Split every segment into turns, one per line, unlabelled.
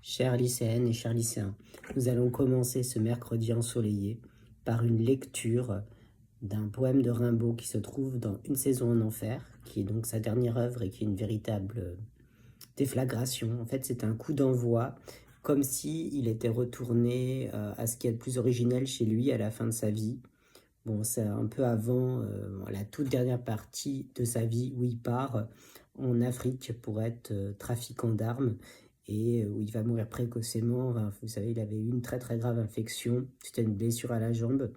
Chères lycéennes et chers lycéens, nous allons commencer ce mercredi ensoleillé par une lecture d'un poème de Rimbaud qui se trouve dans Une saison en enfer, qui est donc sa dernière œuvre et qui est une véritable déflagration. En fait, c'est un coup d'envoi, comme s'il était retourné à ce qui est le plus originel chez lui à la fin de sa vie. Bon, c'est un peu avant la toute dernière partie de sa vie où il part en Afrique pour être trafiquant d'armes et où il va mourir précocement. Enfin, vous savez, il avait eu une très très grave infection, c'était une blessure à la jambe.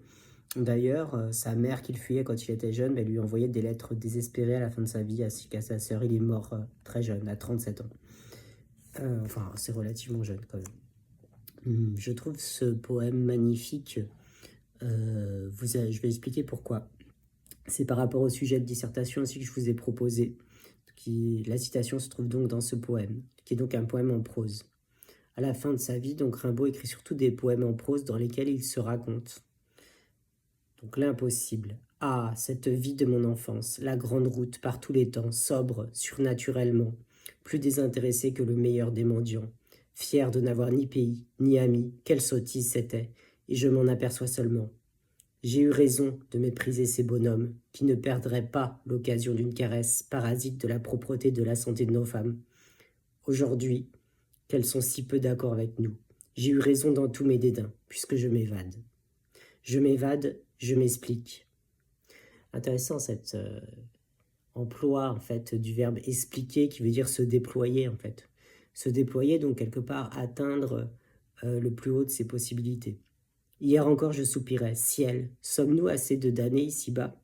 D'ailleurs, sa mère qu'il fuyait quand il était jeune, lui envoyait des lettres désespérées à la fin de sa vie, ainsi qu'à sa sœur. Il est mort très jeune, à 37 ans. Enfin, c'est relativement jeune quand même. Je trouve ce poème magnifique. Je vais expliquer pourquoi. C'est par rapport au sujet de dissertation aussi que je vous ai proposé. La citation se trouve donc dans ce poème, qui est donc un poème en prose. À la fin de sa vie, donc Rimbaud écrit surtout des poèmes en prose dans lesquels il se raconte. Donc l'impossible. Ah, cette vie de mon enfance, la grande route par tous les temps, sobre, surnaturellement, plus désintéressé que le meilleur des mendiants, fier de n'avoir ni pays, ni amis, quelle sottise c'était, et je m'en aperçois seulement. J'ai eu raison de mépriser ces bonhommes qui ne perdraient pas l'occasion d'une caresse parasite de la propreté de la santé de nos femmes. Aujourd'hui, qu'elles sont si peu d'accord avec nous, j'ai eu raison dans tous mes dédains, puisque je m'évade. Je m'évade, je m'explique. Intéressant cet emploi en fait du verbe expliquer qui veut dire se déployer en fait. Se déployer donc quelque part atteindre le plus haut de ses possibilités. Hier encore je soupirais, ciel, sommes-nous assez de damnés ici-bas?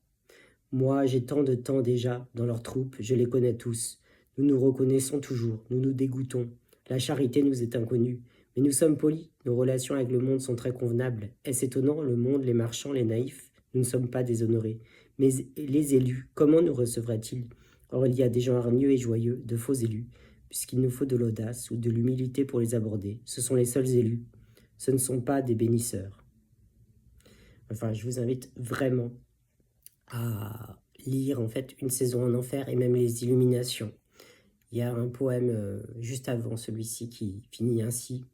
Moi, j'ai tant de temps déjà dans leur troupe, je les connais tous. Nous nous reconnaissons toujours, nous nous dégoûtons. La charité nous est inconnue, mais nous sommes polis, nos relations avec le monde sont très convenables. Est-ce étonnant, le monde, les marchands, les naïfs, nous ne sommes pas déshonorés. Mais les élus, comment nous recevraient-ils? Or, il y a des gens hargneux et joyeux, de faux élus, puisqu'il nous faut de l'audace ou de l'humilité pour les aborder. Ce sont les seuls élus, ce ne sont pas des bénisseurs. Enfin, je vous invite vraiment à lire en fait Une saison en enfer et même Les Illuminations. Il y a un poème juste avant celui-ci qui finit ainsi.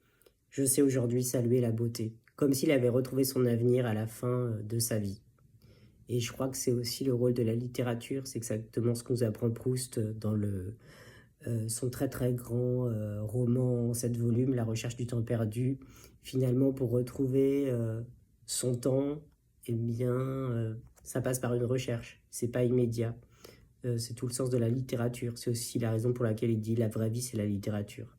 Je sais aujourd'hui saluer la beauté, comme s'il avait retrouvé son avenir à la fin de sa vie. Et je crois que c'est aussi le rôle de la littérature, c'est exactement ce que nous apprend Proust dans son très très grand roman en 7 volumes, La recherche du temps perdu. Finalement, pour retrouver son temps, eh bien, ça passe par une recherche, c'est pas immédiat. C'est tout le sens de la littérature, c'est aussi la raison pour laquelle il dit la vraie vie c'est la littérature.